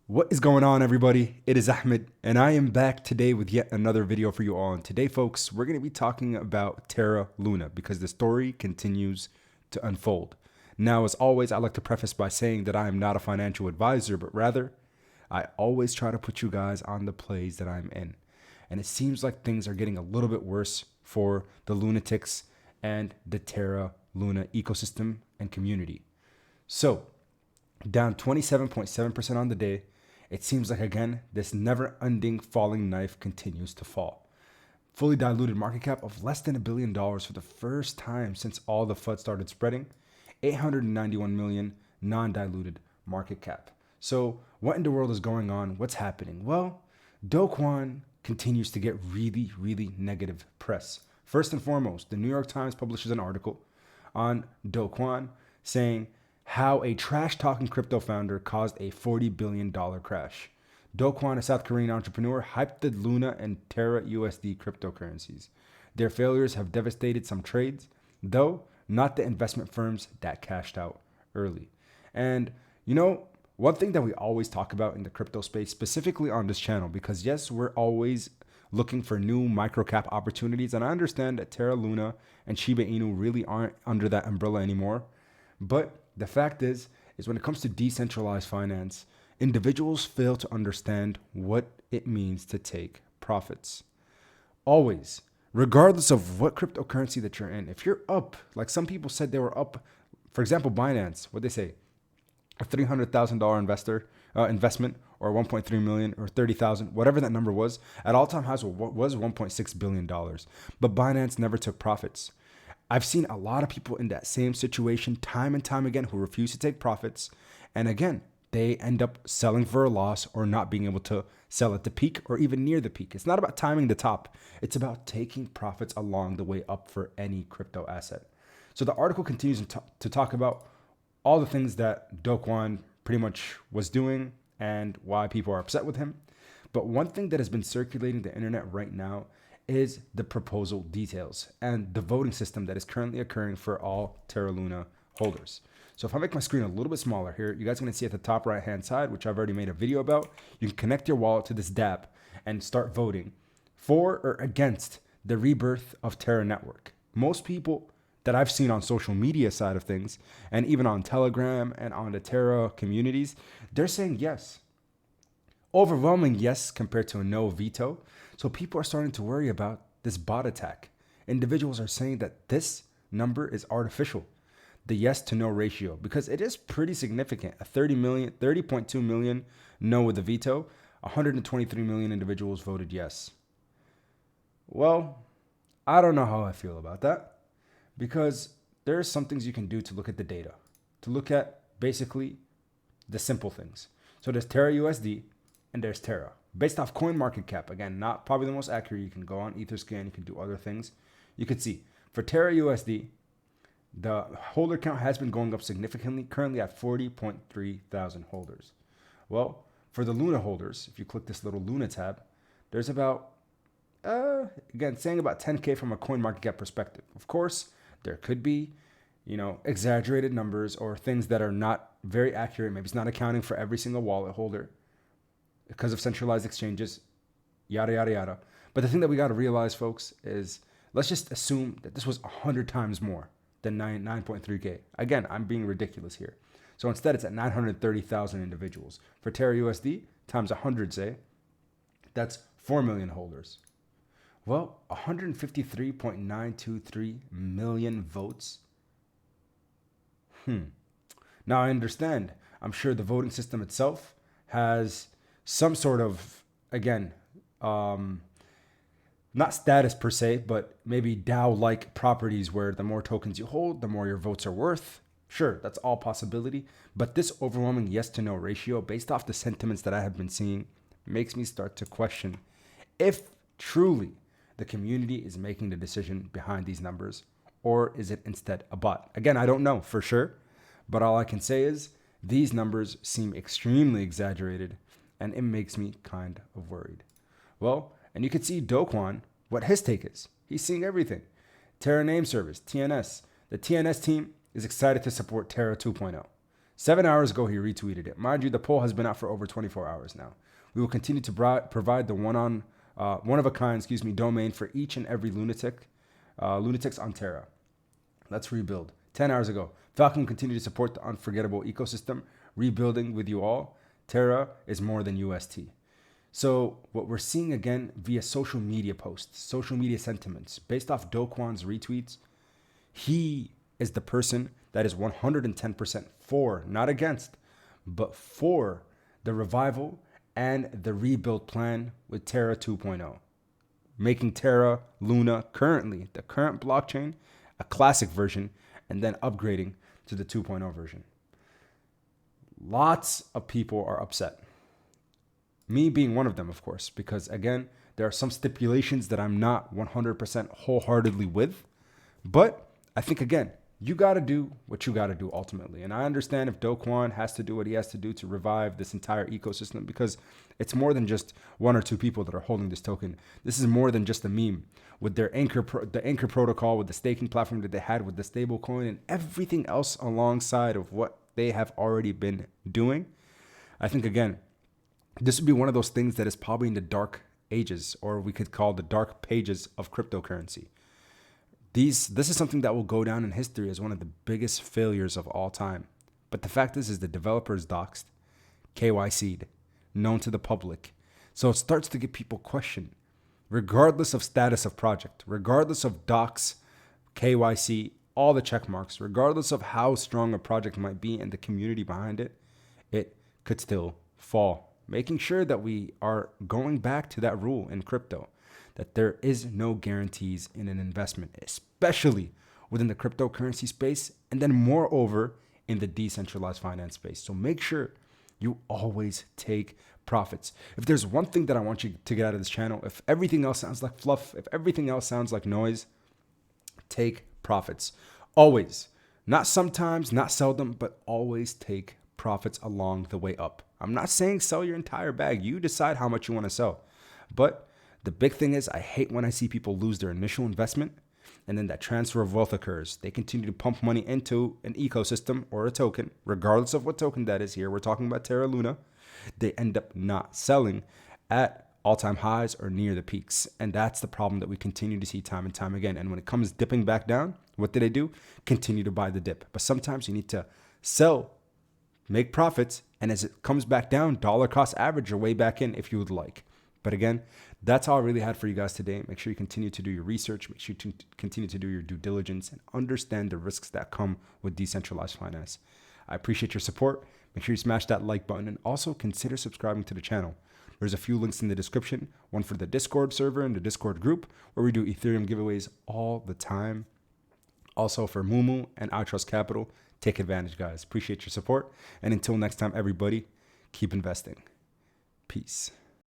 What is going on, everybody? It is Ahmed, and I am back today with yet another video for you all. And today, folks, we're going to be talking about Terra Luna because the story continues to unfold. Now, as always, I like to preface by saying that I am not a financial advisor, but rather, I always try to put you guys on the plays that I'm in. And it seems like things are getting a little bit worse for the lunatics and the Terra Luna ecosystem and community. So, down 27.7% on the day. It seems like, again, this never ending falling knife continues to fall. Fully diluted market cap of less than $1 billion for the first time since all the FUD started spreading. 891 million non-diluted market cap. So what in the world is going on? What's happening? Well, Dokwan continues to get really negative press. First and foremost, the New York Times publishes an article on Dokwan saying how a trash-talking crypto founder caused a $40 billion crash. Dokwan, a South Korean entrepreneur, hyped the Luna and Terra USD cryptocurrencies. Their failures have devastated some trades, though not the investment firms that cashed out early. And one thing that we always talk about in the crypto space, specifically on this channel, because yes, we're always looking for new microcap opportunities, and I understand that Terra Luna and Shiba Inu really aren't under that umbrella anymore, but the fact is when it comes to decentralized finance, individuals fail to understand what it means to take profits. Always, regardless of what cryptocurrency that you're in, if you're up, like some people said they were up, for example, Binance, what they say, a $300,000 investment, or 1.3 million, or 30,000, whatever that number was, at all time highs was $1.6 billion. But Binance never took profits. I've seen a lot of people in that same situation time and time again who refuse to take profits. And again, they end up selling for a loss or not being able to sell at the peak or even near the peak. It's not about timing the top. It's about taking profits along the way up for any crypto asset. So the article continues to talk about all the things that Dokwan pretty much was doing and why people are upset with him. But one thing that has been circulating the internet right now is the proposal details and the voting system that is currently occurring for all Terra Luna holders. So if I make my screen a little bit smaller here, you guys are going to see at the top right hand side, which I've already made a video about, you can connect your wallet to this dApp and start voting for or against the rebirth of Terra Network. Most people that I've seen on social media side of things, and even on Telegram and on the Terra communities, they're saying yes. Overwhelming yes compared to a no veto. So people are starting to worry about this bot attack. Individuals are saying that this number is artificial, the yes to no ratio, because it is pretty significant. 30.2 million no with a veto, 123 million individuals voted yes. Well, I don't know how I feel about that, because there are some things you can do to look at the data, to look at basically the simple things. So there's Terra USD and there's Terra. Based off coin market cap, again, not probably the most accurate. You can go on Etherscan, you can do other things. You can see for Terra USD, the holder count has been going up significantly, currently at 40.3 thousand holders. Well, for the Luna holders, if you click this little Luna tab, there's about, again, saying about 10K from a coin market cap perspective. Of course, there could be, exaggerated numbers or things that are not very accurate. Maybe it's not accounting for every single wallet holder because of centralized exchanges, yada, yada, yada. But the thing that we got to realize, folks, is let's just assume that this was 100 times more than 9.3K. Again, I'm being ridiculous here. So instead, it's at 930,000 individuals. For Terra USD, times 100, say, that's 4 million holders. Well, 153.923 million votes. Now, I understand. I'm sure the voting system itself has some sort of, again, not status per se, but maybe DAO-like properties where the more tokens you hold, the more your votes are worth. Sure, that's all possibility. But this overwhelming yes to no ratio, based off the sentiments that I have been seeing, makes me start to question if truly the community is making the decision behind these numbers, or is it instead a bot? Again, I don't know for sure, but all I can say is these numbers seem extremely exaggerated, and it makes me kind of worried. Well, and you can see Dokwan, what his take is. He's seeing everything. Terra Name Service, TNS. The TNS team is excited to support Terra 2.0. 7 hours ago, he retweeted it. Mind you, the poll has been out for over 24 hours now. We will continue to provide the one of a kind, domain for each and every lunatics on Terra. Let's rebuild. 10 hours ago, Falcon continued to support the unforgettable ecosystem, rebuilding with you all. Terra is more than UST. So what we're seeing again via social media posts, social media sentiments, based off Dokwan's retweets, he is the person that is 110% for, not against, but for the revival and the rebuild plan with Terra 2.0, making Terra Luna currently, the current blockchain, a classic version, and then upgrading to the 2.0 version. Lots of people are upset. Me being one of them, of course, because again, there are some stipulations that I'm not 100% wholeheartedly with. But I think, again, you got to do what you got to do ultimately. And I understand if Dokwan has to do what he has to do to revive this entire ecosystem, because it's more than just one or two people that are holding this token. This is more than just a meme. With their the Anchor protocol, with the staking platform that they had, with the stable coin and everything else alongside of what they have already been doing. I think, again, this would be one of those things that is probably in the dark ages, or we could call the dark pages of cryptocurrency. This is something that will go down in history as one of the biggest failures of all time. But the fact is the developers doxed, KYC'd, known to the public. So it starts to get people questioned, regardless of status of project, regardless of docs, KYC, all the check marks, regardless of how strong a project might be and the community behind it, it could still fall. Making sure that we are going back to that rule in crypto, that there is no guarantees in an investment, especially within the cryptocurrency space, and then moreover in the decentralized finance space. So make sure you always take profits. If there's one thing that I want you to get out of this channel, if everything else sounds like fluff, if everything else sounds like noise, take profits. Always. Not sometimes, not seldom, but always take profits along the way up. I'm not saying sell your entire bag. You decide how much you want to sell. But the big thing is, I hate when I see people lose their initial investment and then that transfer of wealth occurs. They continue to pump money into an ecosystem or a token, regardless of what token that is. Here we're talking about Terra Luna. They end up not selling at all-time highs or near the peaks. And that's the problem that we continue to see time and time again. And when it comes dipping back down, what do they do? Continue to buy the dip. But sometimes you need to sell, make profits, and as it comes back down, dollar cost average your way back in if you would like. But again, that's all I really had for you guys today. Make sure you continue to do your research. Make sure you continue to do your due diligence and understand the risks that come with decentralized finance. I appreciate your support. Make sure you smash that like button and also consider subscribing to the channel. There's a few links in the description, one for the Discord server and the Discord group where we do Ethereum giveaways all the time. Also for Mumu and I Trust Capital. Take advantage, guys. Appreciate your support. And until next time, everybody, keep investing. Peace.